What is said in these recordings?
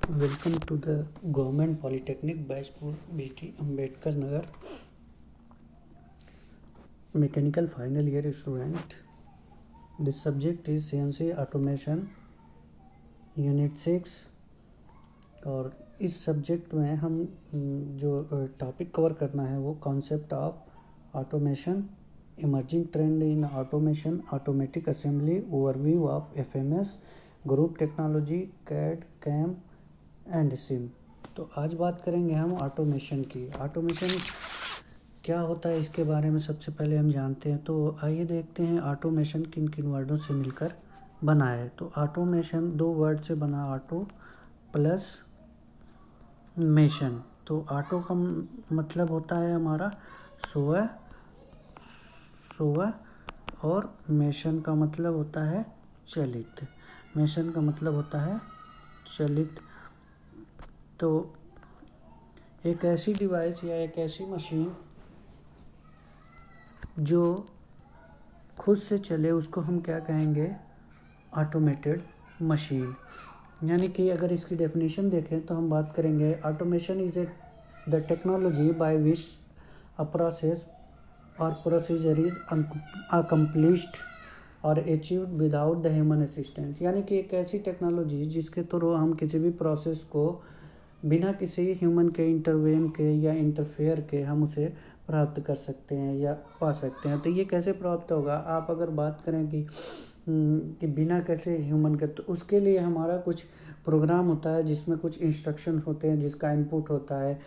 Welcome to the Government Polytechnic Bajpur BT Ambedkar Nagar Mechanical Final Year student. This subject is CNC Automation Unit 6 और इस subject में हम जो topic cover करना है वो concept of automation, emerging trend in automation, automatic assembly, overview of FMS, group technology, CAD, CAM and CIM. तो आज बात करेंगे हम ऑटोमेशन की। ऑटोमेशन क्या होता है इसके बारे में सबसे पहले हम जानते हैं। तो आइए देखते हैं ऑटोमेशन किन किन वर्डों से मिलकर बना है। तो ऑटोमेशन दो वर्ड से बना, ऑटो प्लस मेशन। तो ऑटो का मतलब होता है हमारा सुबह और मेशन का मतलब होता है चलित। मेशन का मतलब होता है चलित। तो एक ऐसी डिवाइस या एक ऐसी मशीन जो खुद से चले उसको हम क्या कहेंगे? Automated machine. यानी कि अगर इसकी डेफिनेशन देखें तो हम बात करेंगे automation is the technology by which a process और प्रोसीजर इज अकम्प्लिश्ड और achieved without the human assistance. यानी कि एक ऐसी टेक्नोलॉजी जिसके थ्रू हम किसी भी प्रोसेस को बिना किसी ह्यूमन के इंटरवेन के या इंटरफेयर के हम उसे प्राप्त कर सकते हैं या पा सकते हैं। तो ये कैसे प्राप्त होगा? आप अगर बात करें कि बिना कैसे ह्यूमन के, तो उसके लिए हमारा कुछ प्रोग्राम होता है जिसमें कुछ इंस्ट्रक्शंस होते हैं, जिसका इनपुट होता है।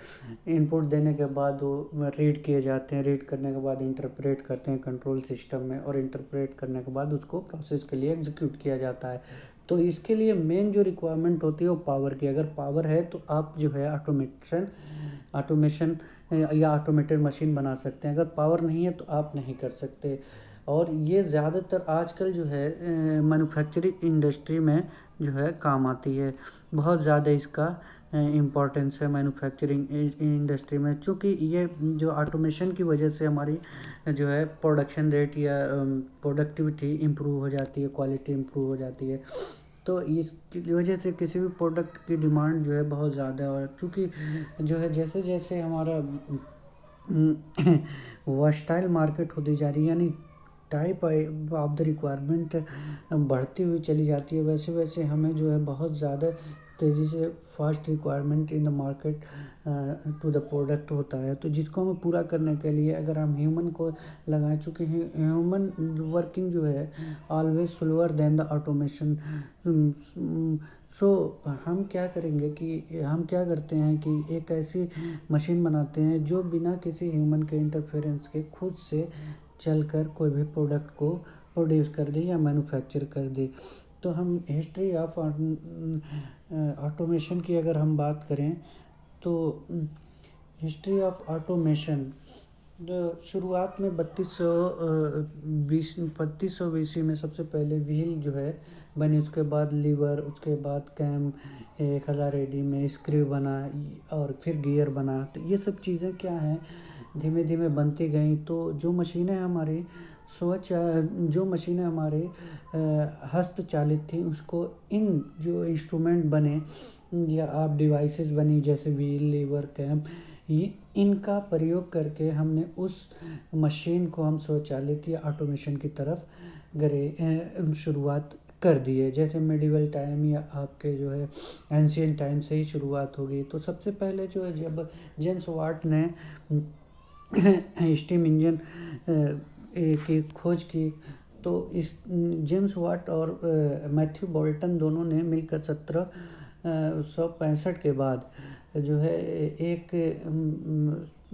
इनपुट देने के बाद वो रीड किए जाते हैं, रीड करने के बाद इंटरप्रेट करते हैं कंट्रोल सिस्टम में, और इंटरप्रेट करने के बाद उसको प्रोसेस के लिए एग्जीक्यूट किया जाता है। तो इसके लिए मेन जो रिक्वायरमेंट होती है वो पावर की। अगर पावर है तो आप जो है ऑटोमेशन या ऑटोमेटेड मशीन बना सकते हैं। अगर पावर नहीं है तो आप नहीं कर सकते। और ये ज़्यादातर आजकल जो है मैन्युफैक्चरिंग इंडस्ट्री में जो है काम आती है। बहुत ज़्यादा इसका इम्पोर्टेंस है मैन्युफैक्चरिंग इंडस्ट्री में, चूँकि ये जो ऑटोमेशन की वजह से हमारी जो है प्रोडक्शन रेट या प्रोडक्टिविटी इम्प्रूव हो जाती है, क्वालिटी इम्प्रूव हो जाती है। तो इसकी वजह से किसी भी प्रोडक्ट की डिमांड जो है बहुत ज़्यादा है। और चूँकि जो है जैसे जैसे हमारा वर्सटाइल मार्केट होती जा रही है, यानी टाइप ऑफ द रिक्वायरमेंट बढ़ती हुई चली जाती है, वैसे वैसे हमें जो है बहुत ज़्यादा तेज़ी से fast requirement in the market to the product होता है। तो जिसको हमें पूरा करने के लिए अगर हम ह्यूमन को लगा चुके हैं, ह्यूमन वर्किंग जो है always slower than the automation. So हम क्या करेंगे कि हम क्या करते हैं कि एक ऐसी मशीन बनाते हैं जो बिना किसी ह्यूमन के इंटरफेरेंस के खुद से चलकर कोई भी प्रोडक्ट को प्रोड्यूस कर दे या मैन्युफैक्चर कर दे। तो हम हिस्ट्री ऑफ ऑटोमेशन की अगर हम बात करें तो हिस्ट्री ऑफ ऑटोमेशन शुरुआत में 3200 BC में सबसे पहले व्हील जो है बनी, उसके बाद लीवर, उसके बाद कैम 1000 AD में स्क्रू बना और फिर गियर बना। तो ये सब चीज़ें क्या हैं, धीमे धीमे बनती गई। तो जो मशीनें हमारी हस्तचालित थी, उसको इन जो इंस्ट्रूमेंट बने या आप डिवाइसेस बनी जैसे व्हील, लीवर, कैम, ये इनका प्रयोग करके हमने उस मशीन को हम स्वचालित या ऑटोमेशन की तरफ शुरुआत कर दी है। जैसे मेडिवल टाइम या आपके जो है एंशियंट टाइम से ही शुरुआत हो गई। तो सबसे पहले जो है जब जेम्स वाट ने स्टीम इंजन की खोज की, तो इस जेम्स वाट और मैथ्यू बोल्टन दोनों ने मिलकर 1765 के बाद जो है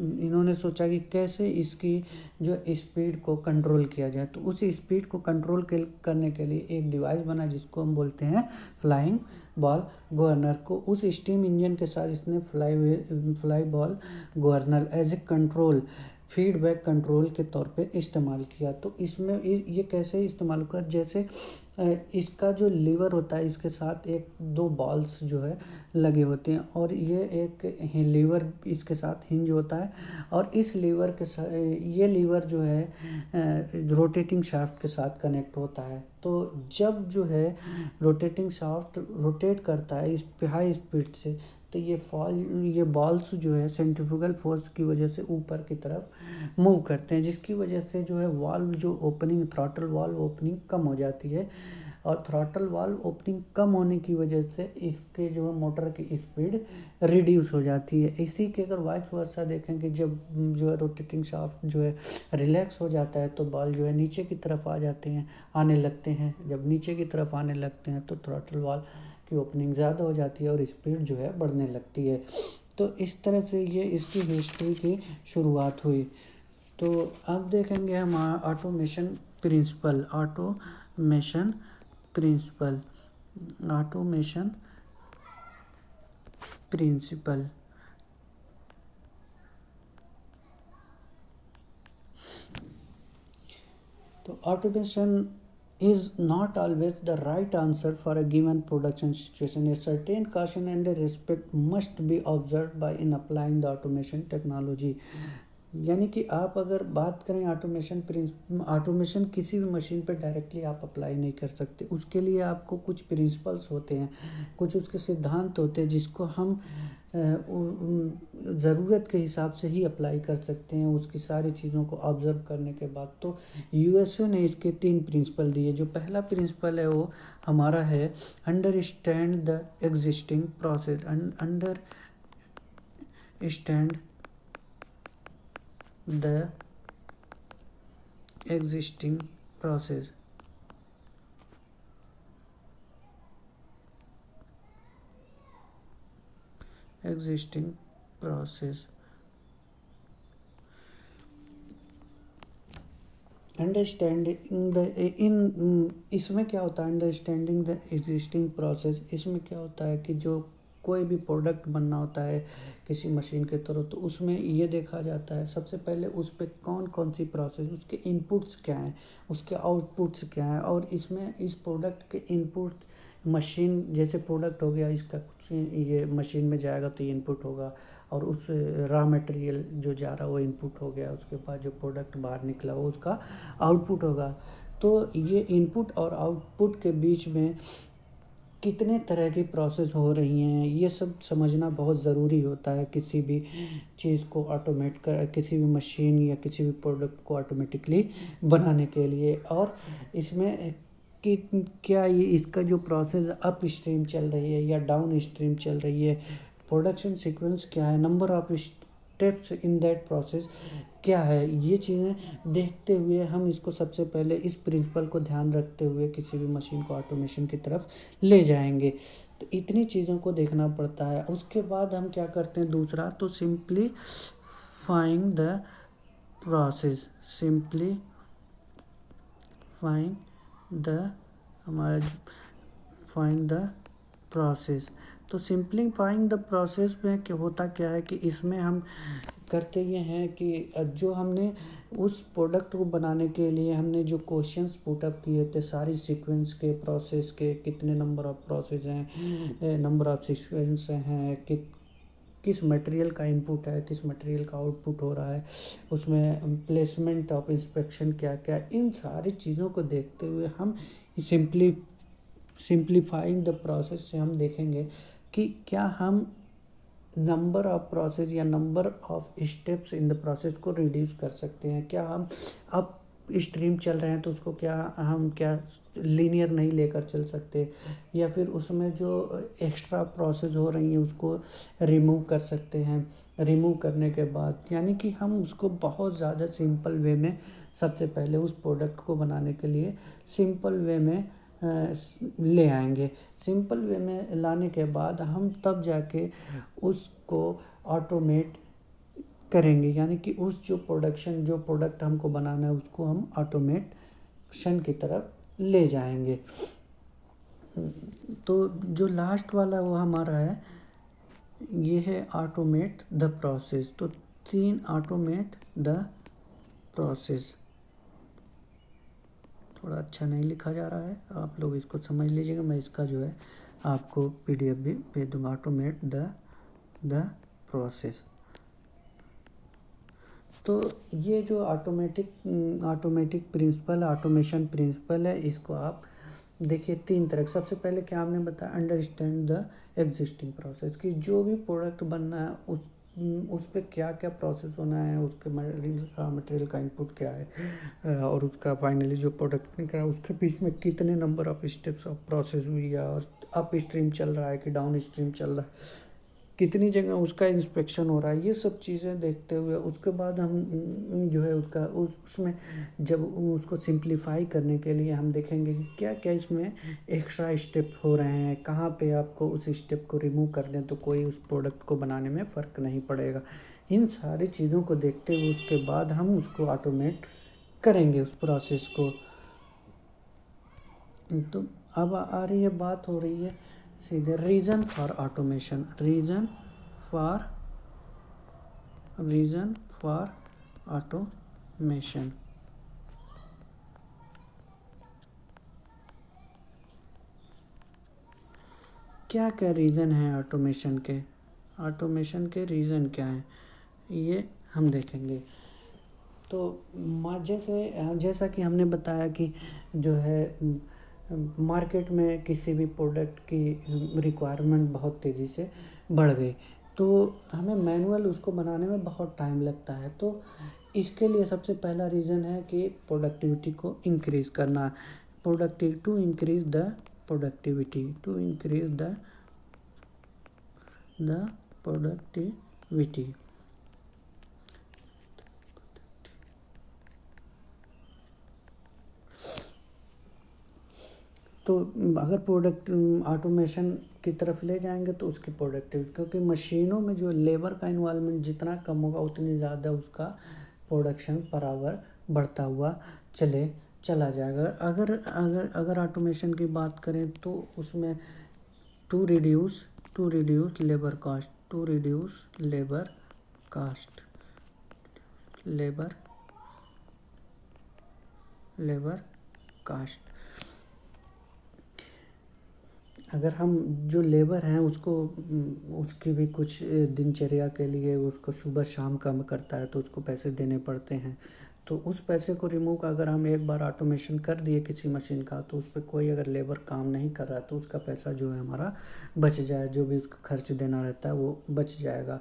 इन्होंने सोचा कि कैसे इसकी जो स्पीड को कंट्रोल किया जाए। तो उस स्पीड को कंट्रोल करने के लिए एक डिवाइस बना जिसको हम बोलते हैं फ्लाइंग बॉल गवर्नर को। उस स्टीम इंजन के साथ इसने fly ball governor as a control, feedback control के तौर पे इस्तेमाल किया। तो इसमें ये कैसे इस्तेमाल हुआ? जैसे इसका जो लीवर होता है इसके साथ एक दो बॉल्स जो है लगे होते हैं, और ये एक लीवर इसके साथ हिंज होता है, और इस लीवर के साथ ये लीवर जो है रोटेटिंग शाफ्ट के साथ कनेक्ट होता है। तो जब जो है रोटेटिंग शाफ्ट रोटेट करता है इस हाई स्पीड से, तो ये बॉल्स जो है सेंट्रीफ्यूगल फोर्स की वजह से ऊपर की तरफ मूव करते हैं, जिसकी वजह से जो है वाल्व जो ओपनिंग थ्रॉटल वाल्व ओपनिंग कम हो जाती है, और थ्रॉटल वाल्व ओपनिंग कम होने की वजह से इसके जो है मोटर की स्पीड रिड्यूस हो जाती है। इसी के अगर वाइस वर्सा देखें कि जब जो है रोटेटिंग शाफ्ट जो है रिलैक्स हो जाता है तो बॉल जो है नीचे की तरफ आ जाते हैं, आने लगते हैं। जब नीचे की तरफ आने लगते हैं तो थ्रॉटल वाल्व की ओपनिंग ज़्यादा हो जाती है और स्पीड जो है बढ़ने लगती है। तो इस तरह से ये इसकी हिस्ट्री की शुरुआत हुई। तो अब देखेंगे हम ऑटोमेशन प्रिंसिपल। ऑटोमेशन प्रिंसिपल तो automation is not always the right answer for a given production situation. A certain caution and a respect must be observed by in applying the automation technology. यानी कि आप अगर बात करें automation किसी भी machine पर डायरेक्टली आप अप्लाई नहीं कर सकते। उसके लिए आपको कुछ प्रिंसिपल्स होते हैं, कुछ उसके सिद्धांत होते हैं जिसको हम ज़रूरत के हिसाब से ही अप्लाई कर सकते हैं, उसकी सारी चीज़ों को ऑब्ज़र्व करने के बाद। तो यूएसए ने इसके 3 प्रिंसिपल दिए। जो पहला प्रिंसिपल है वो हमारा है understand the existing process. Understand the existing process. Understanding the इसमें क्या होता है, अंडरस्टैंडिंग द एग्जिस्टिंग प्रोसेस, इसमें क्या होता है कि जो कोई भी प्रोडक्ट बनना होता है किसी मशीन के थ्रू, तो उसमें ये देखा जाता है सबसे पहले उस पर कौन कौन सी प्रोसेस, उसके इनपुट्स क्या हैं, उसके आउटपुट्स क्या हैं, और इसमें इस प्रोडक्ट के इनपुट मशीन जैसे प्रोडक्ट हो गया इसका कुछ ये मशीन में जाएगा तो ये इनपुट होगा, और उस रॉ मटेरियल जो जा रहा है वो इनपुट हो गया, उसके बाद जो प्रोडक्ट बाहर निकला वो उसका आउटपुट होगा। तो ये इनपुट और आउटपुट के बीच में कितने तरह की प्रोसेस हो रही हैं ये सब समझना बहुत ज़रूरी होता है किसी भी चीज़ को ऑटोमेट कर, किसी भी मशीन या किसी भी प्रोडक्ट को ऑटोमेटिकली बनाने के लिए। और इसमें कि क्या ये इसका जो प्रोसेस अप स्ट्रीम चल रही है या डाउन स्ट्रीम चल रही है, प्रोडक्शन सीक्वेंस क्या है, number of steps in that process क्या है, ये चीज़ें देखते हुए हम इसको सबसे पहले इस प्रिंसिपल को ध्यान रखते हुए किसी भी मशीन को ऑटोमेशन की तरफ ले जाएंगे। तो इतनी चीज़ों को देखना पड़ता है। उसके बाद हम क्या करते हैं दूसरा, तो simplifying the process. Find the process. तो सिंप्लीफाइंग द प्रोसेस में क्या होता क्या है कि इसमें हम करते ये हैं कि जो हमने उस प्रोडक्ट को बनाने के लिए हमने जो क्वेश्चंस पुटअप किए थे सारी सीक्वेंस के प्रोसेस के, कितने नंबर ऑफ प्रोसेस हैं, नंबर ऑफ सीक्वेंस हैं, किस मटेरियल का इनपुट है, किस मटेरियल का आउटपुट हो रहा है, उसमें प्लेसमेंट ऑफ इंस्पेक्शन क्या क्या, इन सारी चीज़ों को देखते हुए हम सिंप्लीफाइंग द प्रोसेस से हम देखेंगे कि क्या हम नंबर ऑफ प्रोसेस या number of steps in the process को रिड्यूस कर सकते हैं। क्या हम अब स्ट्रीम चल रहे हैं तो उसको क्या लीनियर नहीं लेकर चल सकते, या फिर उसमें जो एक्स्ट्रा प्रोसेस हो रही हैं उसको रिमूव कर सकते हैं। रिमूव करने के बाद यानी कि हम उसको बहुत ज़्यादा सिंपल वे में सबसे पहले उस प्रोडक्ट को बनाने के लिए सिंपल वे में ले आएंगे। सिंपल वे में लाने के बाद हम तब जाके उसको ऑटोमेट करेंगे, यानी कि उस जो प्रोडक्ट हमको बनाना है उसको हम ऑटोमेशन की तरफ ले जाएंगे। तो जो लास्ट वाला वो हमारा है ये है ऑटोमेट द प्रोसेस। तो 3 ऑटोमेट द प्रोसेस। थोड़ा अच्छा नहीं लिखा जा रहा है, आप लोग इसको समझ लीजिएगा। मैं इसका जो है आपको PDF भी भेज दूँगा। Automate the process. तो ये जो ऑटोमेटिक प्रिंसिपल, ऑटोमेशन प्रिंसिपल है, इसको आप देखिए 3 तरह। सबसे पहले क्या हमने बताया, अंडरस्टैंड द एग्जिस्टिंग प्रोसेस, कि जो भी प्रोडक्ट बनना है उस पे क्या क्या प्रोसेस होना है, उसके मटेरियल का इनपुट क्या है, और उसका फाइनली जो प्रोडक्ट निकला उसके बीच में कितने number of steps of process हुई है, और अप स्ट्रीम चल रहा है कि डाउन स्ट्रीम चल रहा है, कितनी जगह उसका इंस्पेक्शन हो रहा है। ये सब चीज़ें देखते हुए उसके बाद हम जो है उसमें जब उसको सिंप्लीफाई करने के लिए हम देखेंगे कि क्या क्या इसमें एक्स्ट्रा स्टेप हो रहे हैं, कहाँ पे आपको उस स्टेप को रिमूव कर दें तो कोई उस प्रोडक्ट को बनाने में फ़र्क नहीं पड़ेगा। इन सारी चीज़ों को देखते हुए उसके बाद हम उसको ऑटोमेट करेंगे उस प्रोसेस को। तो अब आ रही है, बात हो रही है सीधे reason for automation. Reason for automation. क्या क्या रीज़न है ऑटोमेशन के रीज़न क्या हैं, ये हम देखेंगे। तो जैसा कि हमने बताया कि जो है मार्केट में किसी भी प्रोडक्ट की रिक्वायरमेंट बहुत तेज़ी से बढ़ गई, तो हमें मैनुअल उसको बनाने में बहुत टाइम लगता है। तो इसके लिए सबसे पहला रीज़न है कि प्रोडक्टिविटी को इंक्रीज़ करना। To increase the productivity. तो अगर प्रोडक्ट ऑटोमेशन की तरफ ले जाएंगे तो उसकी प्रोडक्टिविटी, क्योंकि मशीनों में जो लेबर का इन्वॉल्वमेंट जितना कम होगा उतनी ज़्यादा उसका प्रोडक्शन पर आवर बढ़ता हुआ चला जाएगा। अगर ऑटोमेशन की बात करें तो उसमें टू रिड्यूस लेबर कास्ट। अगर हम जो लेबर हैं उसको उसकी भी कुछ दिनचर्या के लिए उसको सुबह शाम काम करता है तो उसको पैसे देने पड़ते हैं। तो उस पैसे को रिमूव अगर हम एक बार ऑटोमेशन कर दिए किसी मशीन का, तो उस पर कोई अगर लेबर काम नहीं कर रहा तो उसका पैसा जो है हमारा बच जाए, जो भी उसका खर्च देना रहता है वो बच जाएगा।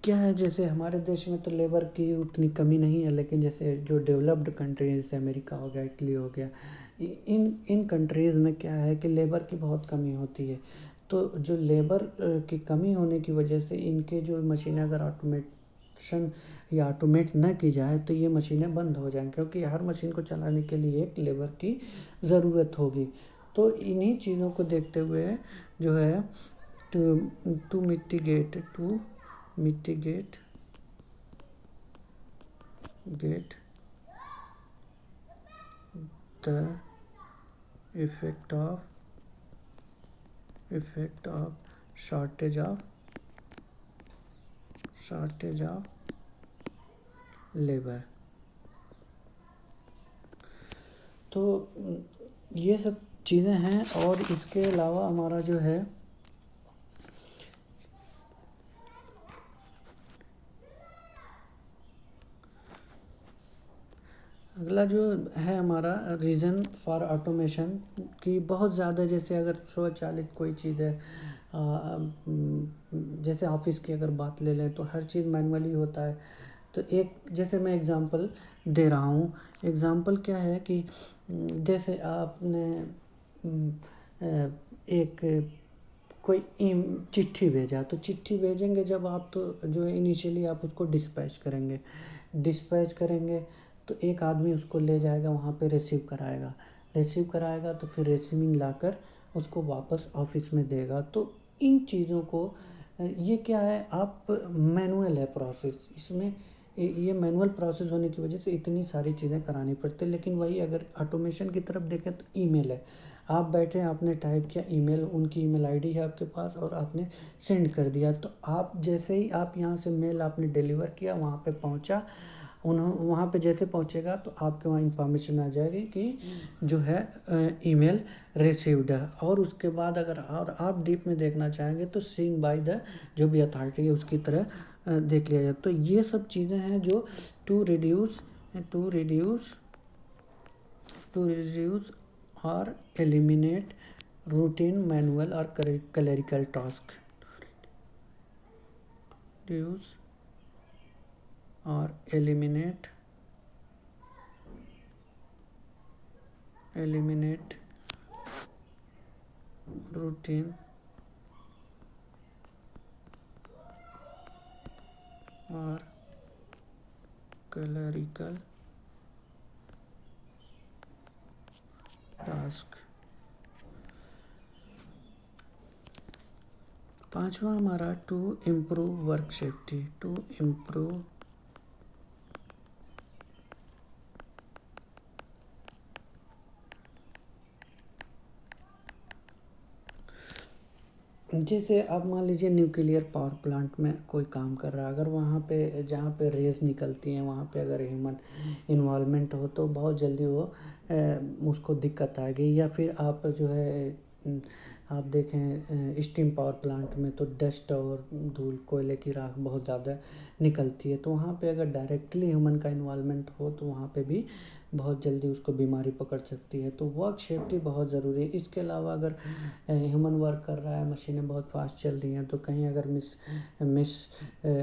क्या है, जैसे हमारे देश में तो लेबर की उतनी कमी नहीं है, लेकिन जैसे जो डेवलप्ड कंट्री जैसे अमेरिका हो गया, इटली हो गया, इन कंट्रीज़ में क्या है कि लेबर की बहुत कमी होती है। तो जो लेबर की कमी होने की वजह से इनके जो मशीनें अगर ऑटोमेशन या ऑटोमेट न की जाए तो ये मशीनें बंद हो जाएं, क्योंकि हर मशीन को चलाने के लिए एक लेबर की ज़रूरत होगी। तो इन्हीं चीज़ों को देखते हुए जो है to mitigate the effect of shortage of labour. तो ये सब चीज़ें हैं। और इसके अलावा हमारा जो है अगला जो है हमारा रीज़न फॉर ऑटोमेशन की बहुत ज़्यादा, जैसे अगर स्वचालित कोई चीज़ है, जैसे ऑफिस की अगर बात ले लें तो हर चीज़ मैनुअली होता है। तो एक जैसे मैं एग्ज़ाम्पल दे रहा हूँ। एग्ज़ाम्पल क्या है कि जैसे आपने एक कोई चिट्ठी भेजा, तो चिट्ठी भेजेंगे जब आप, तो जो है इनिशियली आप उसको डिस्पैच करेंगे तो एक आदमी उसको ले जाएगा वहाँ पे रिसीव कराएगा तो फिर रिसीविंग लाकर उसको वापस ऑफिस में देगा। तो इन चीज़ों को ये क्या है, आप मैनुअल है प्रोसेस, इसमें ये मैनुअल प्रोसेस होने की वजह से इतनी सारी चीज़ें करानी पड़ती है। लेकिन वही अगर ऑटोमेशन की तरफ देखें तो ईमेल है, आप बैठे आपने टाइप किया ईमेल, उनकी ईमेल आईडी है आपके पास और आपने सेंड कर दिया। तो आप जैसे ही आप यहाँ से मेल आपने डिलीवर किया, वहाँ पे पहुँचा, वहाँ पे जैसे पहुँचेगा तो आपके वहाँ इंफॉर्मेशन आ जाएगी कि जो है ईमेल रिसीव्ड है। और उसके बाद अगर और आप डीप में देखना चाहेंगे तो सीन बाय द जो भी अथॉरिटी है उसकी तरह देख लिया जाए। तो ये सब चीज़ें हैं जो टू रिड्यूस और एलिमिनेट रूटीन मैनुअल और क्लरिकल टास्क, रिड्यूस और एलिमिनेट रूटीन और क्लरिकल टास्क। पांचवा हमारा to improve work safety, to improve जैसे आप मान लीजिए न्यूक्लियर पावर प्लांट में कोई काम कर रहा है, अगर वहाँ पे जहाँ पे रेस निकलती हैं वहाँ पे अगर ह्यूमन इन्वॉल्वमेंट हो तो बहुत जल्दी वो उसको दिक्कत आएगी। या फिर आप जो है आप देखें स्टीम पावर प्लांट में तो डस्ट और धूल कोयले की राख बहुत ज़्यादा निकलती है, तो वहाँ पे अगर डायरेक्टली ह्यूमन का इन्वॉल्वमेंट हो तो वहाँ पे भी बहुत जल्दी उसको बीमारी पकड़ सकती है। तो वर्क सेफ्टी बहुत ज़रूरी है। इसके अलावा अगर ह्यूमन वर्क कर रहा है, मशीनें बहुत फास्ट चल रही हैं, तो कहीं अगर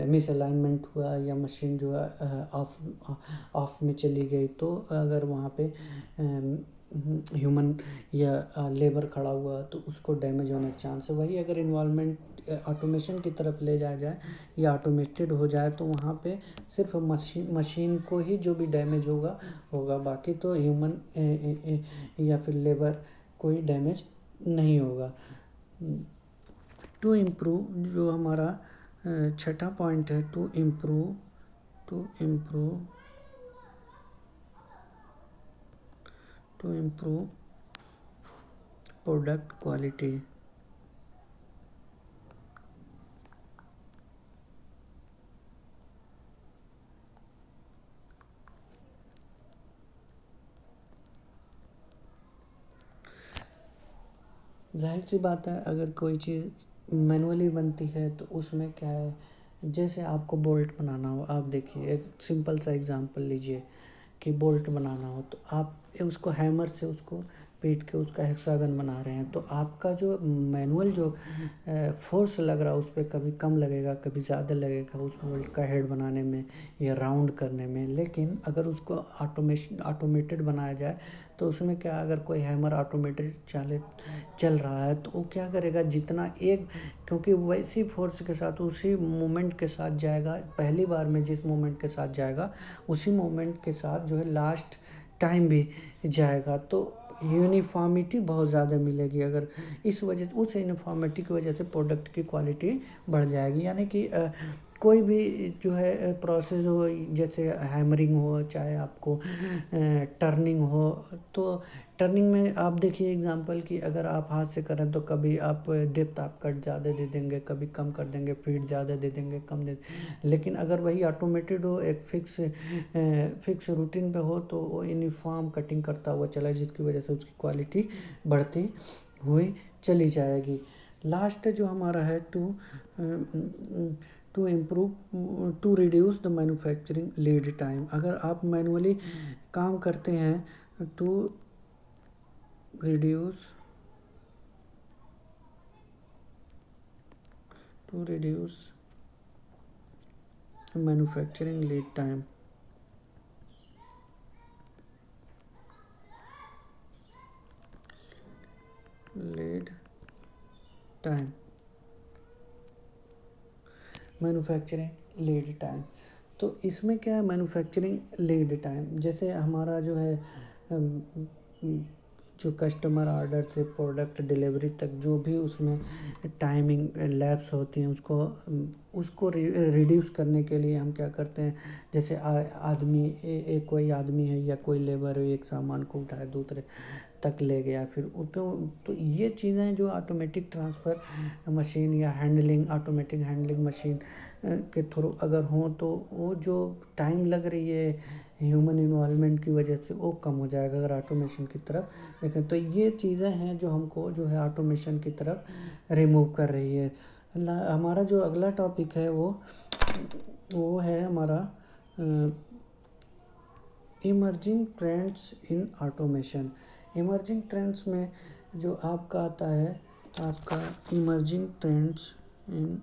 मिस अलाइनमेंट हुआ या मशीन जो है ऑफ में चली गई तो अगर वहाँ पे ह्यूमन या लेबर खड़ा हुआ तो उसको डैमेज होने का चांस है। वही अगर इन्वॉल्वमेंट ऑटोमेशन की तरफ ले जाया जाए या ऑटोमेटेड हो जाए तो वहाँ पे सिर्फ मशीन को ही जो भी डैमेज होगा, बाकी तो ह्यूमन या फिर लेबर कोई डैमेज नहीं होगा। टू इम्प्रूव जो हमारा छठा पॉइंट है, टू इम्प्रूव प्रोडक्ट क्वालिटी, जाहिर सी बात है अगर कोई चीज़ मैनुअली बनती है तो उसमें क्या है, जैसे आपको बोल्ट बनाना हो, आप देखिए एक सिंपल सा एग्जांपल लीजिए कि बोल्ट बनाना हो तो आप उसको हैमर से उसको पीट के उसका हेक्सागन बना रहे हैं, तो आपका जो मैनुअल जो फोर्स लग रहा है उस पर कभी कम लगेगा कभी ज़्यादा लगेगा उस बोल्ट का हेड बनाने में या राउंड करने में। लेकिन अगर उसको ऑटोमेटेड बनाया जाए तो उसमें क्या, अगर कोई हैमर ऑटोमेटेड चल रहा है तो वो क्या करेगा, जितना एक, क्योंकि वैसी फोर्स के साथ उसी मोमेंट के साथ जाएगा, पहली बार में जिस मोमेंट के साथ जाएगा उसी मोमेंट के साथ जो है लास्ट टाइम भी जाएगा, तो यूनिफॉर्मिटी बहुत ज़्यादा मिलेगी। अगर इस वजह से उस यूनिफॉर्मिटी की वजह से प्रोडक्ट की क्वालिटी बढ़ जाएगी। यानी कि कोई भी जो है प्रोसेस हो, जैसे हैमरिंग हो चाहे आपको टर्निंग हो, तो टर्निंग में आप देखिए एग्जांपल कि अगर आप हाथ से करें तो कभी आप डेप्थ आप कट ज़्यादा दे देंगे, कभी कम कर देंगे, फीड ज़्यादा दे देंगे, कम दे, लेकिन अगर वही ऑटोमेटेड हो, एक फिक्स रूटीन पे हो तो वो यूनिफॉर्म कटिंग करता हुआ चला, जिसकी वजह से उसकी क्वालिटी बढ़ती हुई चली जाएगी। लास्ट जो हमारा है to reduce the manufacturing lead time. अगर आप मैनुअली काम करते हैं to reduce manufacturing lead time, manufacturing lead time. तो इसमें क्या है, मैन्युफैक्चरिंग लीड टाइम जैसे हमारा जो है जो कस्टमर ऑर्डर से प्रोडक्ट डिलीवरी तक जो भी उसमें टाइमिंग लैप्स होती हैं उसको रिड्यूस करने के लिए हम क्या करते हैं, जैसे आदमी कोई आदमी है या कोई लेबर है, एक सामान को उठाए दूसरे तक ले गया, फिर तो ये चीज़ें जो ऑटोमेटिक ट्रांसफ़र मशीन या ऑटोमेटिक हैंडलिंग मशीन के थ्रू अगर हों तो वो जो टाइम लग रही है ह्यूमन इन्वॉल्वमेंट की वजह से वो कम हो जाएगा अगर ऑटोमेशन की तरफ देखें। तो ये चीज़ें हैं जो हमको जो है ऑटोमेशन की तरफ रिमूव कर रही है। हमारा जो अगला टॉपिक है वो है हमारा emerging trends in automation. Emerging trends में जो आपका आता है आपका इमर्जिंग ट्रेंड्स इन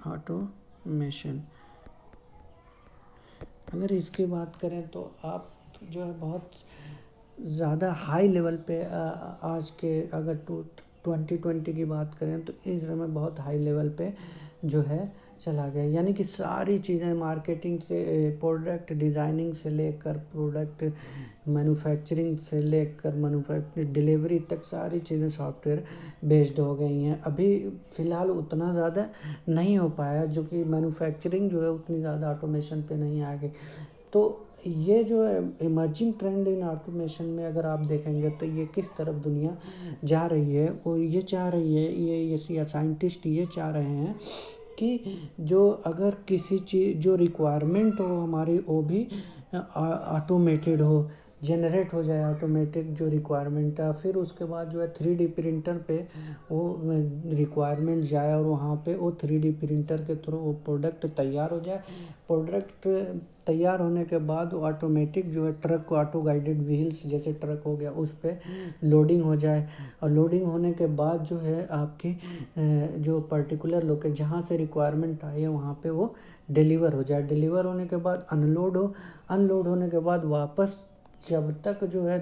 ऑटोमेशन। अगर इसकी बात करें तो आप जो है बहुत ज़्यादा हाई लेवल पे आज के अगर 2020 की बात करें तो इस समय बहुत हाई लेवल पे जो है चला गया। यानी कि सारी चीज़ें मार्केटिंग से प्रोडक्ट डिज़ाइनिंग से लेकर प्रोडक्ट मैन्युफैक्चरिंग से लेकर मैन्युफैक्चरिंग डिलीवरी तक सारी चीज़ें सॉफ्टवेयर बेस्ड हो गई हैं। अभी फ़िलहाल उतना ज़्यादा नहीं हो पाया जो कि मैन्युफैक्चरिंग जो है उतनी ज़्यादा ऑटोमेशन पे नहीं आ गई। तो ये जो है इमर्जिंग ट्रेंड इन ऑटोमेशन में अगर आप देखेंगे तो ये किस तरफ दुनिया जा रही है। वो ये चाह रही है ये साइंटिस्ट ये चाह रहे हैं कि जो अगर किसी चीज़ जो रिक्वायरमेंट हो हमारी वो भी ऑटोमेटेड हो, जनरेट हो जाए ऑटोमेटिक जो रिक्वायरमेंट है। फिर उसके बाद जो है 3D प्रिंटर पे वो रिक्वायरमेंट जाए और वहाँ पे वो 3D प्रिंटर के थ्रू वो प्रोडक्ट तैयार हो जाए। प्रोडक्ट तैयार होने के बाद वो ऑटोमेटिक जो है ट्रक को ऑटो गाइडेड व्हील्स जैसे ट्रक हो गया उस पर लोडिंग हो जाए। और लोडिंग होने के बाद जो है आपकी जो पर्टिकुलर लोकेशन जहाँ से रिक्वायरमेंट आई है वहाँ पे वो डिलीवर हो जाए। डिलीवर होने के बाद अनलोड होने के बाद वापस जब तक जो है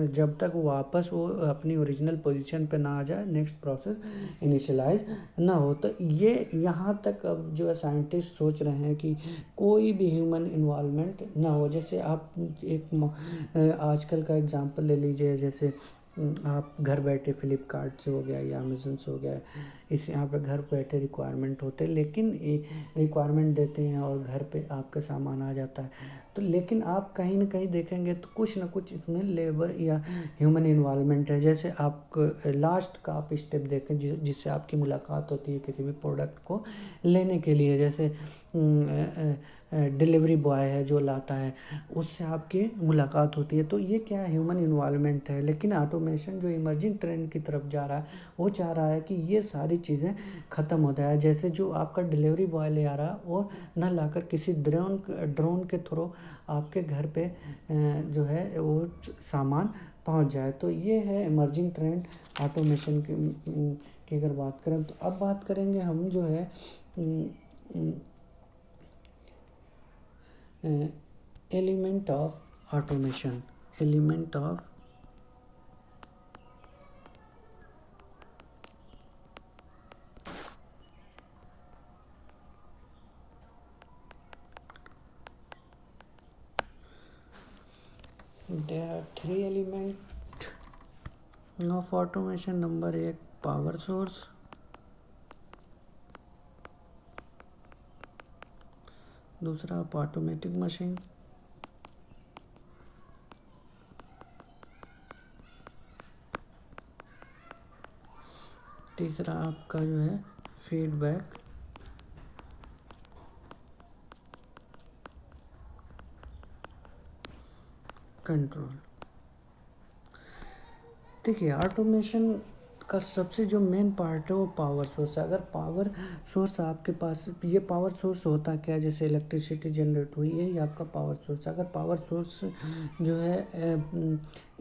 जब तक वापस वो अपनी ओरिजिनल पोजीशन पे ना आ जाए नेक्स्ट प्रोसेस इनिशियलाइज ना हो। तो ये यहाँ तक अब जो है साइंटिस्ट सोच रहे हैं कि कोई भी ह्यूमन इन्वॉल्वमेंट ना हो। जैसे आप एक आजकल का एग्जांपल ले लीजिए, जैसे आप घर बैठे फ्लिपकार्ट से हो गया या अमेज़न से हो गया, इस यहाँ पे घर बैठे रिक्वायरमेंट होते हैं लेकिन रिक्वायरमेंट देते हैं और घर पे आपका सामान आ जाता है। तो लेकिन आप कहीं ना कहीं देखेंगे तो कुछ ना कुछ इसमें लेबर या ह्यूमन इन्वॉल्वमेंट है। जैसे आप लास्ट का आप स्टेप देखें जिससे आपकी मुलाकात होती है किसी भी प्रोडक्ट को लेने के लिए, जैसे डिलीवरी बॉय है जो लाता है उससे आपकी मुलाकात होती है। तो ये क्या ह्यूमन इन्वॉल्वमेंट है। लेकिन ऑटोमेशन जो इमर्जिंग ट्रेंड की तरफ जा रहा है वो चाह रहा है कि ये सारी चीज़ें ख़त्म हो जाए। जैसे जो आपका डिलीवरी बॉय ले आ रहा है वो ना लाकर किसी ड्रोन के थ्रू आपके घर पे जो है वो सामान पहुंच जाए। तो ये है इमर्जिंग ट्रेंड ऑटोमेशन की अगर बात करें। तो अब बात करेंगे हम जो है element of automation. Element of there are 3 elements of automation. Number 1 power source, दूसरा ऑटोमेटिक मशीन, तीसरा आपका जो है फीडबैक कंट्रोल। देखिए ऑटोमेशन का सबसे जो मेन पार्ट है वो पावर सोर्स है। अगर पावर सोर्स आपके पास, ये पावर सोर्स होता क्या है, जैसे इलेक्ट्रिसिटी जनरेट हुई है ये आपका पावर सोर्स। अगर पावर सोर्स जो है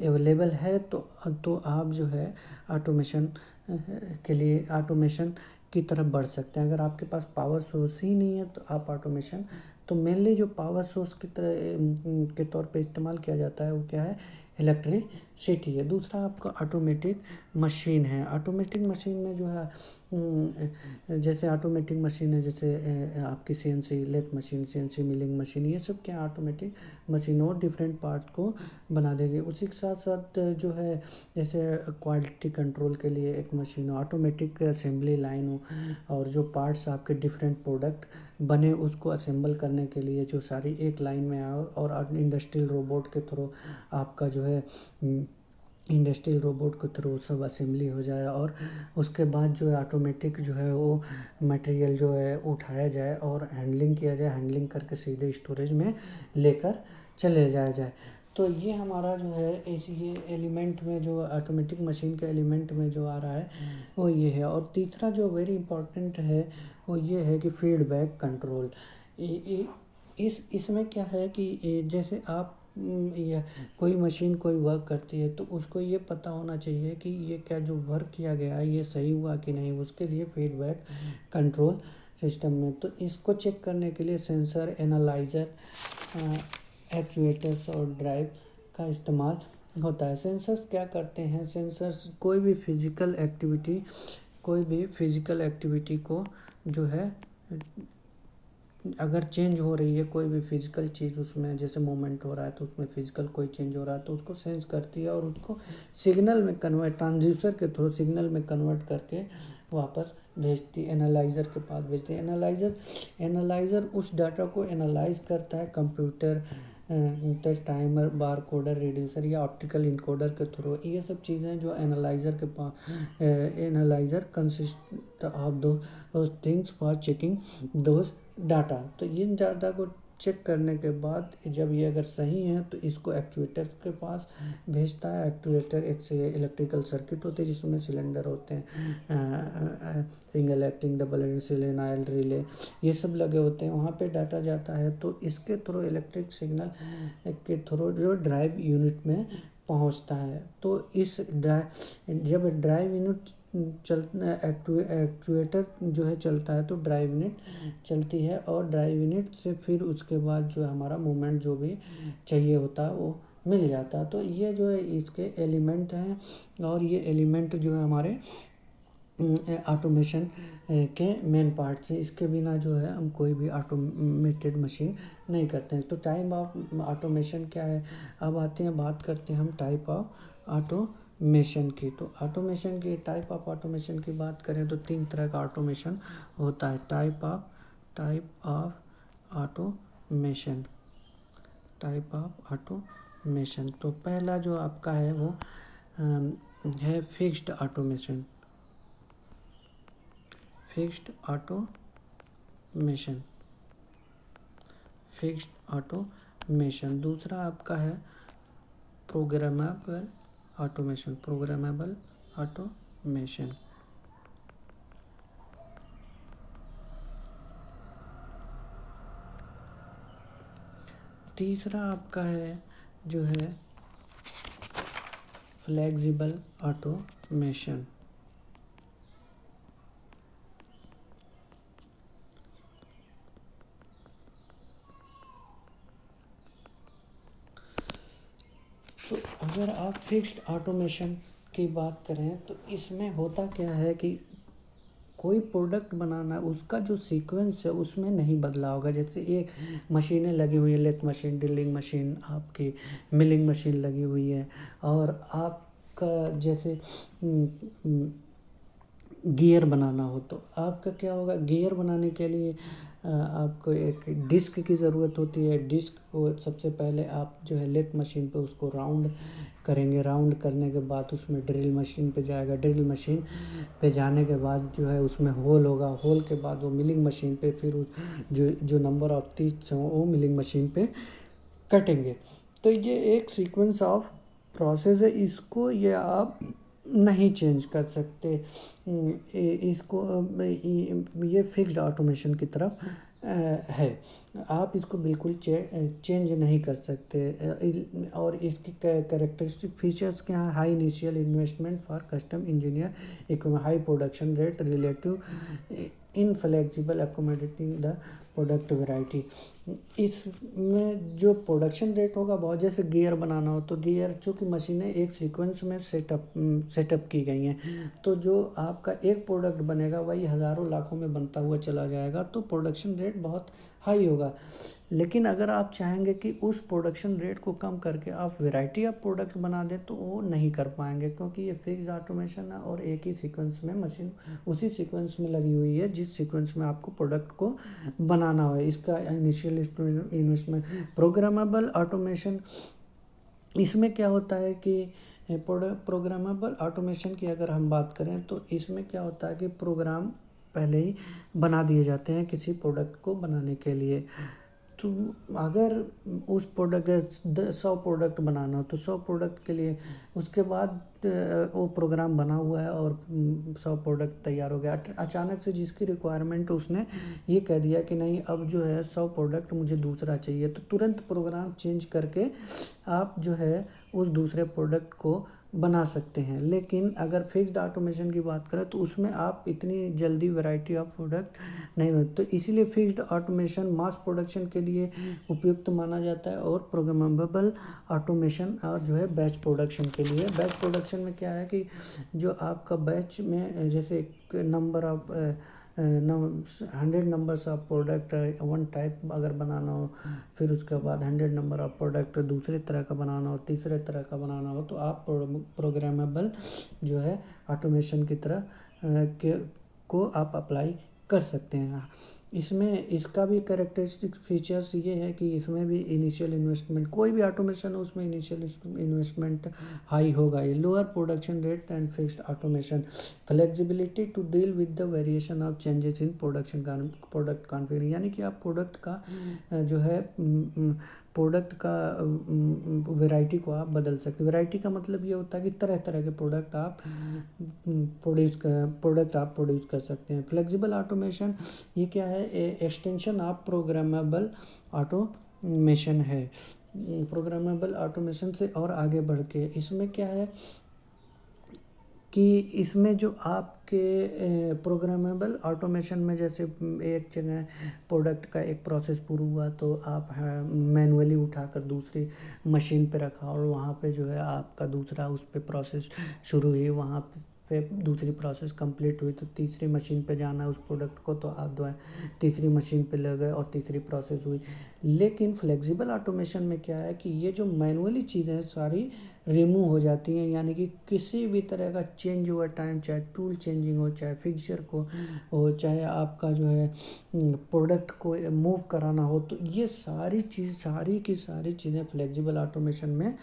अवेलेबल है तो आप जो है ऑटोमेशन के लिए ऑटोमेशन की तरफ बढ़ सकते हैं। अगर आपके पास पावर सोर्स ही नहीं है तो आप तो मेनली जो पावर सोर्स की तरह के तौर पे इस्तेमाल किया जाता है वो क्या है, इलेक्ट्रिसिटी है। दूसरा आपका ऑटोमेटिक मशीन है। ऑटोमेटिक मशीन में जो है जैसे ऑटोमेटिक मशीन है, जैसे आपकी CNC lathe machine, CNC milling machine, ये सब क्या ऑटोमेटिक मशीन और डिफरेंट पार्ट को बना देगी। उसी के साथ साथ जो है जैसे क्वालिटी कंट्रोल के लिए एक मशीन हो, ऑटोमेटिक असेंबली लाइन हो, और जो पार्ट्स आपके डिफरेंट प्रोडक्ट बने उसको असेंबल करने के लिए जो सारी एक लाइन में आए, और इंडस्ट्रियल रोबोट के थ्रू आपका जो है इंडस्ट्रियल रोबोट के थ्रू सब असेंबली हो जाए, और उसके बाद जो है ऑटोमेटिक जो है वो मटेरियल जो है उठाया जाए और हैंडलिंग किया जाए, हैंडलिंग करके सीधे स्टोरेज में लेकर चले जाया जाए। तो ये हमारा जो है ये एलिमेंट में जो ऑटोमेटिक मशीन के एलिमेंट में जो आ रहा है वो ये है। और तीसरा जो वेरी इंपॉर्टेंट है वो ये है कि फीडबैक कंट्रोल। इसमें क्या है कि जैसे आप या कोई मशीन कोई वर्क करती है तो उसको ये पता होना चाहिए कि ये क्या जो वर्क किया गया है ये सही हुआ कि नहीं, उसके लिए फीडबैक कंट्रोल सिस्टम में। तो इसको चेक करने के लिए सेंसर, एनालाइज़र, एक्चुएटर्स और ड्राइव का इस्तेमाल होता है। सेंसर्स क्या करते हैं? सेंसर्स कोई भी फिज़िकल एक्टिविटी को जो है अगर चेंज हो रही है, कोई भी फिजिकल चीज़ उसमें जैसे मूवमेंट हो रहा है तो उसमें फिजिकल कोई चेंज हो रहा है तो उसको सेंस करती है और उसको सिग्नल में कन्वर्ट, ट्रांसड्यूसर के थ्रू सिग्नल में कन्वर्ट करके वापस भेजती है, एनालाइज़र के पास भेजती है। एनालाइज़र उस डाटा को एनालाइज करता है कंप्यूटर, टाइमर, बार कोडर, रिड्यूसर या ऑप्टिकल इनकोडर के थ्रू। ये सब चीज़ें जो analyser consist of those things for checking those data. तो इन डाटा को चेक करने के बाद जब ये अगर सही है तो इसको एक्चुएटर के पास भेजता है। एक्चुएटर एक से इलेक्ट्रिकल सर्किट होते हैं जिसमें सिलेंडर होते हैं, single acting, double acting, solenoid, relay, ये सब लगे होते हैं। वहाँ पे डाटा जाता है तो इसके थ्रू इलेक्ट्रिक सिग्नल के थ्रू जो ड्राइव यूनिट में पहुँचता है। तो जब ड्राइव यूनिट एक्चुएटर जो है चलता है तो ड्राइव यूनिट चलती है, और ड्राइव यूनिट से फिर उसके बाद जो हमारा मूवमेंट जो भी चाहिए होता है वो मिल जाता है। तो ये जो है इसके एलिमेंट हैं, और ये एलिमेंट जो है हमारे ऑटोमेशन के मेन पार्ट्स हैं। इसके बिना जो है हम कोई भी ऑटोमेटेड मशीन नहीं करते हैं। तो टाइप ऑफ ऑटोमेशन क्या है? अब आते हैं, बात करते हैं हम टाइप ऑफ ऑटोमेशन की। तो ऑटोमेशन की टाइप ऑफ ऑटोमेशन की बात करें तो 3 तरह का ऑटोमेशन होता है। Type of automation. तो पहला जो आपका है वो है फिक्स्ड ऑटोमेशन। दूसरा आपका है प्रोग्रामेबल ऑटोमेशन। तीसरा आपका है जो है फ्लेक्सिबल ऑटोमेशन। तो अगर आप फिक्स्ड ऑटोमेशन की बात करें तो इसमें होता क्या है कि कोई प्रोडक्ट बनाना, उसका जो सीक्वेंस है उसमें नहीं बदला होगा। जैसे एक मशीनें लगी हुई है, लेथ मशीन, ड्रिलिंग मशीन, आपकी मिलिंग मशीन लगी हुई है, और आपका जैसे गियर बनाना हो तो आपका क्या होगा, गियर बनाने के लिए आपको एक डिस्क की ज़रूरत होती है। डिस्क को सबसे पहले आप जो है लेथ मशीन पे उसको राउंड करेंगे। राउंड करने के बाद उसमें ड्रिल मशीन पे जाएगा। ड्रिल मशीन पे जाने के बाद जो है उसमें होल होगा। होल के बाद वो मिलिंग मशीन पे फिर उस जो नंबर ऑफ टीथ हैं वो मिलिंग मशीन पे कटेंगे। तो ये एक सीक्वेंस ऑफ प्रोसेस है, इसको ये आप नहीं चेंज कर सकते। इसको ये फिक्स्ड ऑटोमेशन की तरफ है, आप इसको बिल्कुल चेंज नहीं कर सकते। और इसकी कैरेक्टरिस्टिक फीचर्स क्या हैं? High initial investment for custom engineer equipment, high production rate, relative inflexible, accommodating the product variety. इसमें जो प्रोडक्शन रेट होगा बहुत, जैसे गियर बनाना हो तो गियर, चूँकि मशीनें एक सीक्वेंस में सेटअप की गई हैं, तो जो आपका एक प्रोडक्ट बनेगा वही हज़ारों लाखों में बनता हुआ चला जाएगा, तो प्रोडक्शन रेट बहुत हाई होगा। लेकिन अगर आप चाहेंगे कि उस प्रोडक्शन रेट को कम करके आप वैरायटी ऑफ प्रोडक्ट बना दें तो वो नहीं कर पाएंगे, क्योंकि ये फिक्स्ड ऑटोमेशन है और एक ही सीक्वेंस में मशीन उसी सीक्वेंस में लगी हुई है जिस सीक्वेंस में आपको प्रोडक्ट को बनाना हो। इसका इनिशियल इन्वेस्टमेंट। प्रोग्रामेबल ऑटोमेशन, इसमें क्या होता है कि प्रोग्रामेबल ऑटोमेशन की अगर हम बात करें तो इसमें क्या होता है कि प्रोग्राम पहले ही बना दिए जाते हैं किसी प्रोडक्ट को बनाने के लिए। तो अगर उस प्रोडक्ट 100 प्रोडक्ट बनाना हो तो 100 प्रोडक्ट के लिए उसके बाद वो प्रोग्राम बना हुआ है और 100 प्रोडक्ट तैयार हो गया, अचानक से जिसकी रिक्वायरमेंट उसने ये कह दिया कि नहीं अब जो है 100 प्रोडक्ट मुझे दूसरा चाहिए, तो तुरंत प्रोग्राम चेंज करके आप जो है उस दूसरे प्रोडक्ट को बना सकते हैं। लेकिन अगर फिक्स्ड ऑटोमेशन की बात करें तो उसमें आप इतनी जल्दी वैरायटी ऑफ प्रोडक्ट नहीं होती, तो इसीलिए फिक्स्ड ऑटोमेशन मास प्रोडक्शन के लिए उपयुक्त माना जाता है और प्रोग्रामेबल ऑटोमेशन और जो है बैच प्रोडक्शन के लिए। बैच प्रोडक्शन में क्या है कि जो आपका बैच में जैसे number of 100 numbers of product one type अगर बनाना हो, फिर उसके बाद 100 नंबर ऑफ प्रोडक्ट दूसरे तरह का बनाना हो, तीसरे तरह का बनाना हो, तो आप प्रोग्रामेबल जो है ऑटोमेशन की तरह को आप अप्लाई कर सकते हैं। इसमें इसका भी कैरेक्टरिस्टिक फीचर्स ये है कि इसमें भी इनिशियल इन्वेस्टमेंट, कोई भी ऑटोमेशन हो उसमें इनिशियल इन्वेस्टमेंट हाई होगा। ये lower production rate and fixed automation, flexibility to deal with the variation of changes in product configuration, यानी कि आप प्रोडक्ट का जो है प्रोडक्ट का वैरायटी को आप बदल सकते हैं। वैरायटी का मतलब ये होता है कि तरह तरह के प्रोडक्ट आप प्रोड्यूस कर सकते हैं। फ्लेक्सिबल ऑटोमेशन ये क्या है, एक्सटेंशन ऑफ प्रोग्रामेबल ऑटोमेशन है। प्रोग्रामेबल ऑटोमेशन से और आगे बढ़ के इसमें क्या है कि इसमें जो आपके प्रोग्रामेबल ऑटोमेशन में जैसे एक जगह प्रोडक्ट का एक प्रोसेस पूरा हुआ तो आप मैनुअली उठाकर दूसरी मशीन पे रखा और वहाँ पे जो है आपका दूसरा उस पे प्रोसेस शुरू हुई, वहाँ पे दूसरी प्रोसेस कंप्लीट हुई तो तीसरी मशीन पे जाना है उस प्रोडक्ट को, तो आप जो तीसरी मशीन पे ले गए और तीसरी प्रोसेस हुई। लेकिन फ्लेक्सिबल ऑटोमेशन में क्या है कि ये जो मैनुअली चीज़ें हैं सारी रिमूव हो जाती हैं, यानी कि किसी भी तरह का चेंज ओवर टाइम, चाहे टूल चेंजिंग हो, चाहे फिक्सचर को हो, चाहे आपका जो है प्रोडक्ट को मूव कराना हो, तो ये सारी की सारी चीज़ें फ्लेक्सिबल ऑटोमेशन में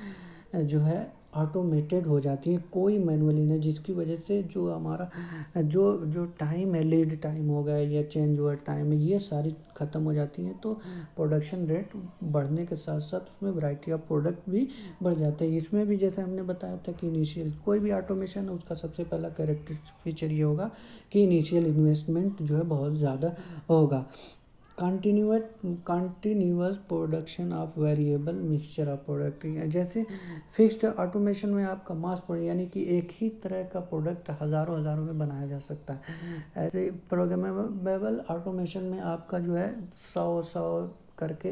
जो है ऑटोमेटेड हो जाती हैं, कोई मैनुअली नहीं, जिसकी वजह से जो हमारा जो टाइम है, लीड टाइम हो गया या चेंज ओवर टाइम है, ये सारी ख़त्म हो जाती हैं। तो प्रोडक्शन रेट बढ़ने के साथ साथ उसमें वैरायटी ऑफ प्रोडक्ट भी बढ़ जाते हैं। इसमें भी जैसे हमने बताया था कि इनिशियल कोई भी ऑटोमेशन है उसका सबसे पहला कैरेक्टरिस्टिक फीचर ये होगा कि इनिशियल इन्वेस्टमेंट जो है बहुत ज़्यादा होगा। Continuous production of variable mixture of product, जैसे फिक्स्ड ऑटोमेशन में आपका मास प्रोडक्ट यानी कि एक ही तरह का प्रोडक्ट हज़ारों में बनाया जा सकता है। ऐसे प्रोग्रामेबल ऑटोमेशन में आपका जो है 100 करके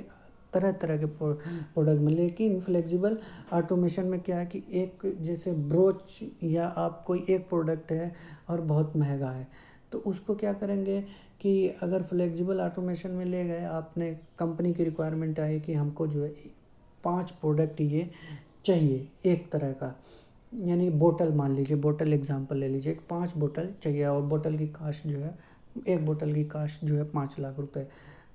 तरह तरह के प्रोडक्ट में। लेकिन फ्लेक्सिबल ऑटोमेशन में क्या है कि एक जैसे ब्रोच या आप कोई एक प्रोडक्ट है और बहुत महंगा है, तो उसको क्या करेंगे कि अगर फ्लेक्सिबल ऑटोमेशन में ले गए, आपने कंपनी की रिक्वायरमेंट आई कि हमको जो है 5 प्रोडक्ट ये चाहिए एक तरह का, यानी बोतल, मान लीजिए बोतल एग्जांपल ले लीजिए, 5 बोतल चाहिए और बोतल की कास्ट जो है, एक बोतल की कास्ट जो है 5 लाख रुपए।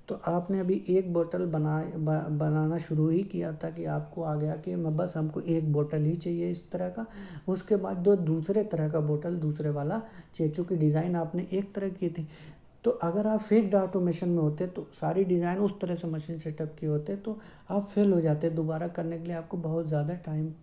तो आपने अभी एक बोतल बनाना शुरू ही किया था कि आपको आ गया कि बस हमको एक बोतल ही चाहिए इस तरह का, उसके बाद दूसरे तरह का बोतल दूसरे वाला चाहिए, चूँकि डिज़ाइन आपने एक तरह की थी। तो अगर आप फिक्स्ड ऑटोमेशन में होते तो सारी डिज़ाइन उस तरह से मशीन सेटअप किए होते तो आप फेल हो जाते, दोबारा करने के लिए आपको बहुत ज़्यादा टाइम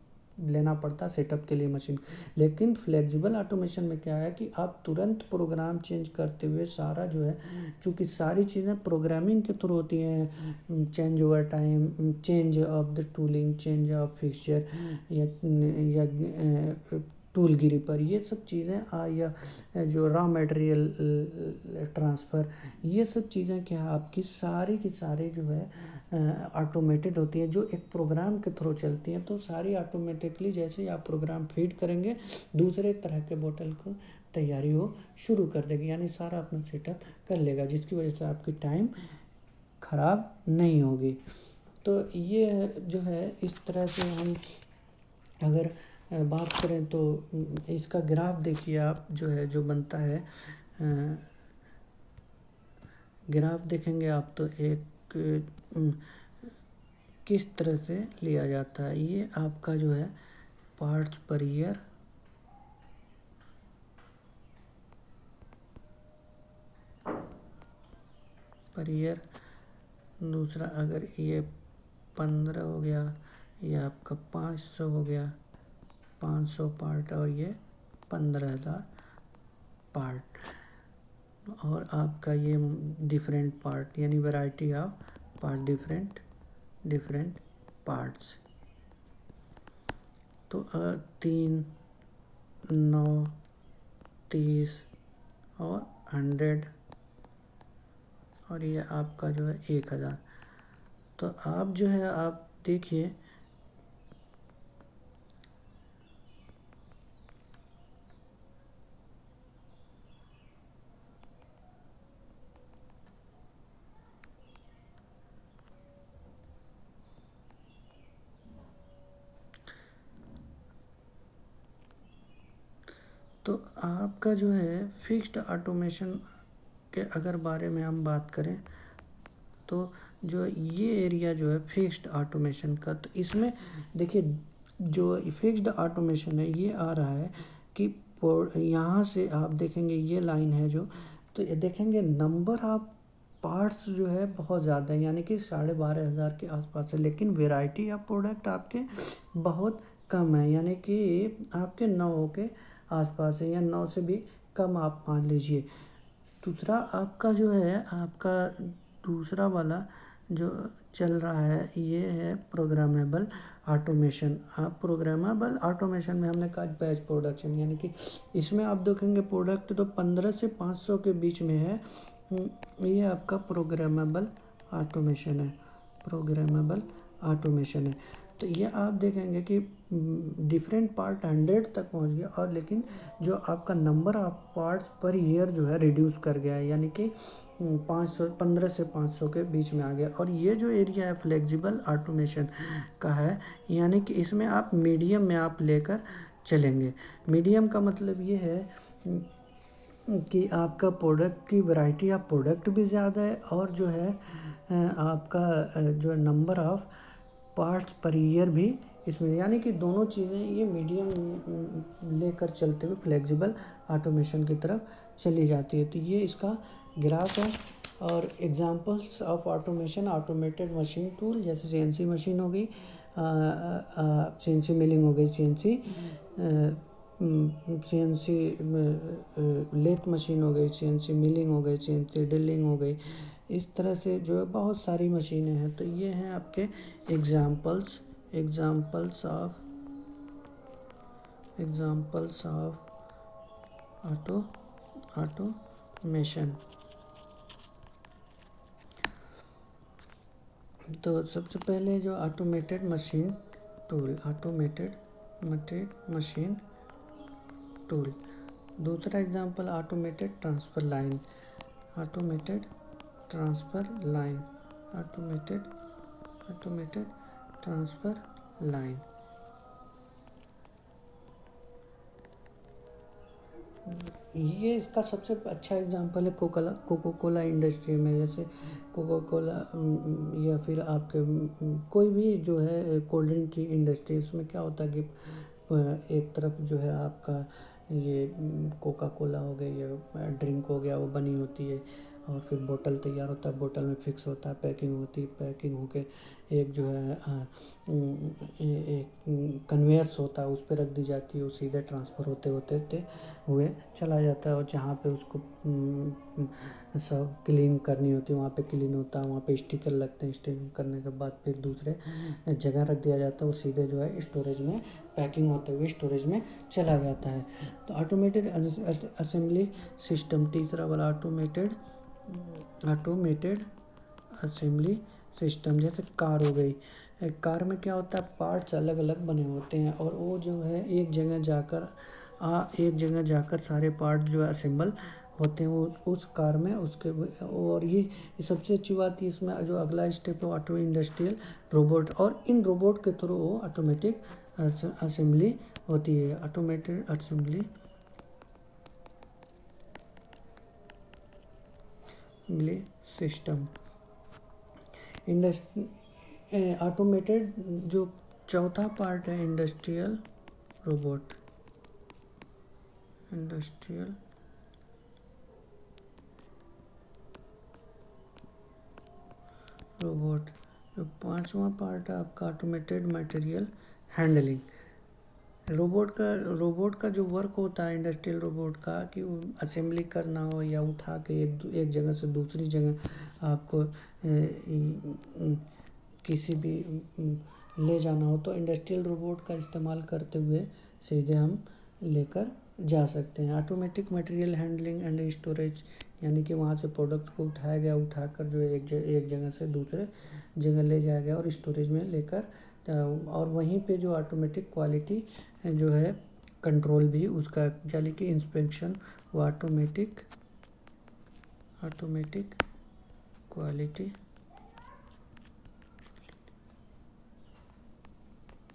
लेना पड़ता सेटअप के लिए मशीन। लेकिन फ्लेक्सिबल ऑटोमेशन में क्या है कि आप तुरंत प्रोग्राम चेंज करते हुए सारा जो है, चूँकि सारी चीज़ें प्रोग्रामिंग के थ्रू होती हैं, change over time, change of the tooling, change of fixture या टूलगिरी पर। ये सब चीज़ें या जो रॉ मटेरियल ट्रांसफ़र, ये सब चीज़ें क्या है आपकी सारी की सारी जो है ऑटोमेटेड होती है, जो एक प्रोग्राम के थ्रू चलती हैं। तो सारी ऑटोमेटिकली जैसे ही आप प्रोग्राम फीड करेंगे दूसरे तरह के बोतल को तैयारी हो शुरू कर देगी, यानी सारा अपना सेटअप कर लेगा, जिसकी वजह से आपकी टाइम ख़राब नहीं होगी। तो ये जो है इस तरह से हम अगर बात करें तो इसका ग्राफ देखिए आप, जो है जो बनता है ग्राफ देखेंगे आप तो एक किस तरह से लिया जाता है। ये आपका जो है पार्ट्स पर ईयर दूसरा अगर ये 15 हो गया, ये आपका 500 हो गया, 500 पार्ट, और ये 15,000 पार्ट, और आपका ये डिफरेंट पार्ट यानी variety of part, different parts. तो 3, 9, 30 और 100, और ये आपका जो है 1000। तो आप जो है आप देखिए तो आपका जो है फिक्स्ड ऑटोमेशन के अगर बारे में हम बात करें तो जो ये एरिया जो है फिक्स्ड ऑटोमेशन का, तो इसमें देखिए जो फिक्स्ड ऑटोमेशन है ये आ रहा है कि यहाँ से आप देखेंगे ये लाइन है जो, तो ये देखेंगे नंबर ऑफ पार्ट्स जो है बहुत ज़्यादा है, यानी कि 12,500 के आसपास है, लेकिन वेराइटी ऑफ प्रोडक्ट आपके बहुत कम है, यानी कि आपके 9 के आसपास है, या 9 से भी कम आप मान लीजिए। दूसरा आपका जो है आपका दूसरा वाला जो चल रहा है ये है प्रोग्रामेबल ऑटोमेशन। आप प्रोग्रामेबल ऑटोमेशन में हमने कहा बैच प्रोडक्शन, यानी कि इसमें आप देखेंगे प्रोडक्ट तो 15 से 500 के बीच में है। ये आपका प्रोग्रामेबल ऑटोमेशन है। तो ये आप देखेंगे कि डिफरेंट पार्ट 100 तक पहुंच गया, और लेकिन जो आपका number of parts per year जो है रिड्यूस कर गया है, यानी कि 15 से 500 के बीच में आ गया। और ये जो एरिया है फ्लेक्सिबल ऑटोमेशन का है, यानी कि इसमें आप मीडियम में आप लेकर चलेंगे। मीडियम का मतलब ये है कि आपका प्रोडक्ट की वैरायटी ऑफ प्रोडक्ट भी ज़्यादा है, और जो है आपका जो number of parts per year भी इसमें, यानी कि दोनों चीज़ें ये मीडियम लेकर चलते हुए फ्लेक्सिबल ऑटोमेशन की तरफ चली जाती है। तो ये इसका ग्राफ है। और examples of automation, automated machine tool जैसे सीएनसी मशीन हो गई, सीएनसी मिलिंग हो गई, सीएनसी लेथ मशीन हो गई, सीएनसी मिलिंग हो गई, सीएनसी ड्रिलिंग हो गई। इस तरह से जो है बहुत सारी मशीनें हैं। तो ये हैं आपके एग्जांपल्स ऑफ ऑटोमेशन। तो सबसे पहले जो ऑटोमेटेड मशीन टूल। दूसरा एग्जांपल ऑटोमेटेड ट्रांसफ़र लाइन। ये इसका सबसे अच्छा एग्जांपल है कोका कोला इंडस्ट्री में। जैसे कोका कोला या फिर आपके कोई भी जो है कोल्ड ड्रिंक की इंडस्ट्री, उसमें क्या होता है कि एक तरफ जो है आपका ये कोका कोला हो गया या ड्रिंक हो गया वो बनी होती है, और फिर बोतल तैयार होता है, बोतल में फिक्स होता है, पैकिंग होती है, पैकिंग होके एक जो है एक कन्वेयर्स होता है, उस पर रख दी जाती है, वो सीधे ट्रांसफ़र होते होते होते हुए चला जाता है। और जहाँ पे उसको सब क्लीन करनी होती है वहाँ पे क्लीन होता है, वहाँ पे स्टिकर लगते हैं, स्टिकर करने के बाद फिर दूसरे जगह रख दिया जाता है, वो सीधे जो है स्टोरेज में पैकिंग होते हुए स्टोरेज में चला जाता है। तो ऑटोमेटेड असेंबली सिस्टम, तीसरा वाला ऑटोमेटेड असेंबली सिस्टम। जैसे कार हो गई, एक कार में क्या होता है, पार्ट्स अलग अलग बने होते हैं और वो जो है एक जगह जाकर सारे पार्ट जो है असेंबल होते हैं वो उस कार में उसके। और ये सबसे अच्छी बात है इसमें, जो अगला स्टेप है ऑटो इंडस्ट्रियल रोबोट, और इन रोबोट के थ्रू वो ऑटोमेटिक असेंबली होती है। Automated assembly system. ऑटोमेटेड जो चौथा पार्ट है इंडस्ट्रियल रोबोट, इंडस्ट्रियल रोबोट। जो पांचवा पार्ट है आपका ऑटोमेटेड मटेरियल हैंडलिंग। रोबोट का जो वर्क होता है इंडस्ट्रियल रोबोट का, कि वो असेंबली करना हो या उठा के एक जगह से दूसरी जगह आपको किसी भी ले जाना हो, तो इंडस्ट्रियल रोबोट का इस्तेमाल करते हुए सीधे हम लेकर जा सकते हैं। Automatic material handling and storage, यानी कि वहाँ से प्रोडक्ट को उठाया गया, उठाकर जो एक जगह से दूसरे जगह ले जाया गया और स्टोरेज में लेकर, और वहीं पे जो ऑटोमेटिक क्वालिटी जो है कंट्रोल भी उसका, यानी कि इंस्पेक्शन, वो automatic quality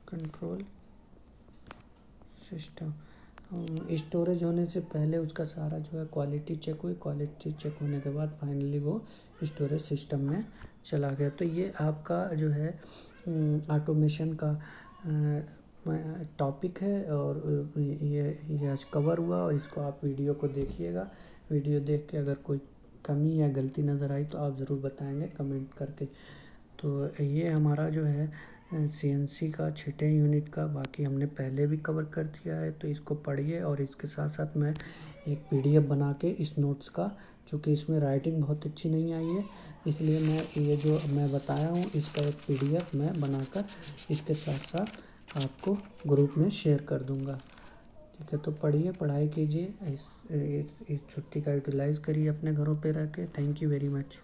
control system. Storage होने से पहले उसका सारा जो है क्वालिटी चेक हुई, क्वालिटी चेक होने के बाद फाइनली वो स्टोरेज सिस्टम में चला गया। तो ये आपका जो है ऑटोमेशन का टॉपिक है, और ये आज कवर हुआ, और इसको आप वीडियो को देखिएगा। वीडियो देख के अगर कोई कमी या गलती नज़र आई तो आप ज़रूर बताएंगे कमेंट करके। तो ये हमारा जो है CNC का 6ठे यूनिट का, बाकी हमने पहले भी कवर कर दिया है, तो इसको पढ़िए। और इसके साथ साथ मैं एक PDF बना के इस नोट्स का, चूँकि इसमें राइटिंग बहुत अच्छी नहीं आई है, इसलिए मैं ये जो मैं बताया हूँ इसका एक PDF मैं बनाकर इसके साथ साथ आपको ग्रुप में शेयर कर दूँगा। ठीक है, तो पढ़िए, पढ़ाई कीजिए, इस छुट्टी का यूटिलाइज़ करिए अपने घरों पे रह के। Thank you very much.